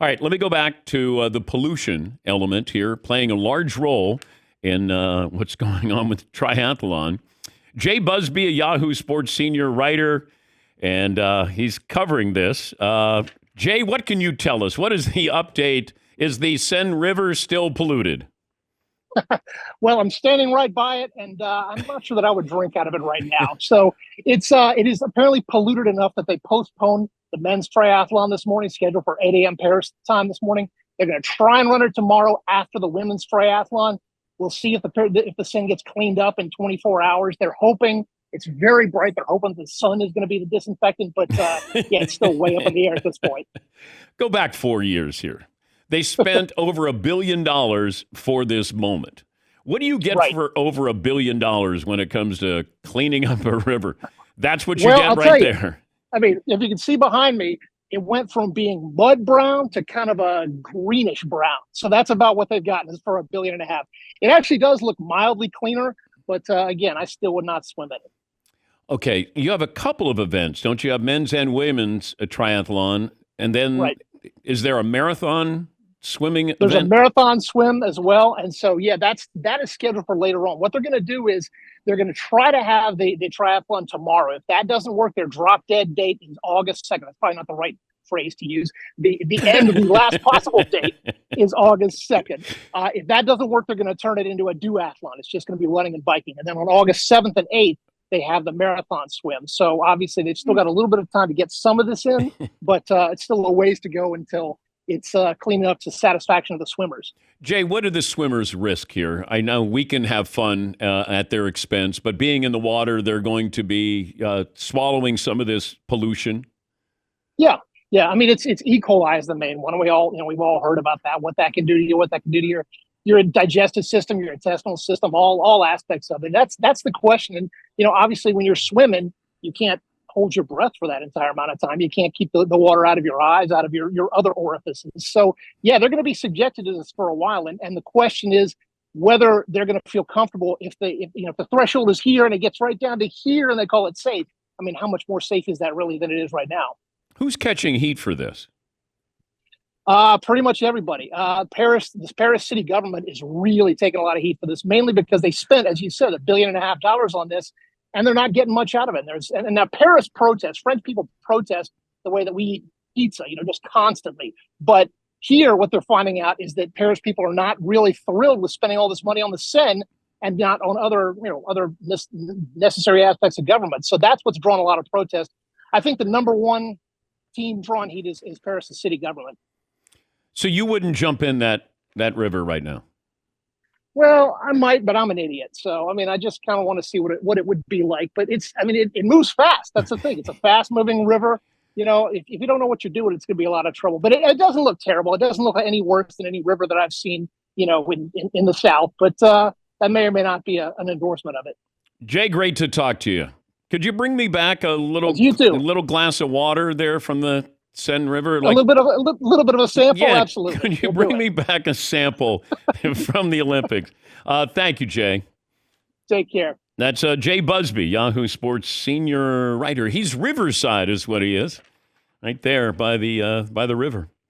All right, let me go back to the pollution element here, playing a large role in what's going on with triathlon. Jay Busbee, a Yahoo Sports senior writer, and he's covering this. Jay, what can you tell us? What is the update? Is the Seine River still polluted? Well, I'm standing right by it, and I'm not sure that I would drink out of it right now. So it is apparently polluted enough that they postponed the men's triathlon this morning, scheduled for 8 a.m. Paris time this morning. They're going to try and run it tomorrow after the women's triathlon. We'll see if the Seine gets cleaned up in 24 hours. They're hoping it's very bright. They're hoping the sun is going to be the disinfectant, but yeah, it's still way up in the air at this point. Go back 4 years here. They spent over $1 billion for this moment. What do you get for over $1 billion when it comes to cleaning up a river? That's what you get right there. I mean, if you can see behind me, it went from being mud brown to kind of a greenish brown. So that's about what they've gotten is for $1.5 billion. It actually does look mildly cleaner, but again, I still would not swim in it. Okay, you have a couple of events, don't you? Have men's and women's triathlon, and then is there a marathon swimming There's event? a marathon swim as well, and so yeah, that is scheduled for later on. What they're going to do is they're going to try to have the triathlon tomorrow. If that doesn't work, their drop dead date is August 2nd. That's probably not the right phrase to use. The end of the last possible date is August 2nd. If that doesn't work, they're going to turn it into a duathlon. It's just going to be running and biking, and then on August 7th and 8th. They have the marathon swim. So obviously they've still got a little bit of time to get some of this in, but it's still a ways to go until it's clean up to satisfaction of the swimmers. Jay, what do the swimmers risk here? I know we can have fun at their expense, but being in the water, they're going to be swallowing some of this pollution. Yeah. I mean, it's E. coli is the main one. We've all heard about that, what that can do to you, what that can do to your digestive system, your intestinal system, all aspects of it. That's the question. And, obviously when you're swimming, you can't hold your breath for that entire amount of time. You can't keep the water out of your eyes, out of your other orifices. So yeah, they're going to be subjected to this for a while. And the question is whether they're going to feel comfortable if the threshold is here and it gets right down to here and they call it safe. I mean, how much more safe is that really than it is right now? Who's catching heat for this? Pretty much everybody. The Paris city government is really taking a lot of heat for this, mainly because they spent, as you said, $1.5 billion on this, and they're not getting much out of it. And now Paris protests. French people protest the way that we eat pizza, just constantly. But here, what they're finding out is that Paris people are not really thrilled with spending all this money on the Seine and not on other necessary aspects of government. So that's what's drawn a lot of protest. I think the number one team drawing heat is Paris, the city government. So you wouldn't jump in that river right now? Well, I might, but I'm an idiot. So, I mean, I just kind of want to see what it would be like. But it moves fast. That's the thing. It's a fast moving river. If you don't know what you're doing, it's going to be a lot of trouble. But it doesn't look terrible. It doesn't look any worse than any river that I've seen, in the South. But that may or may not be an endorsement of it. Jay, great to talk to you. Could you bring me back a little glass of water there from the Seine River? A little bit of a sample, yeah, absolutely. Could you bring me back a sample from the Olympics? Thank you, Jay. Take care. That's Jay Busbee, Yahoo Sports senior writer. He's Riverside is what he is, right there by the river.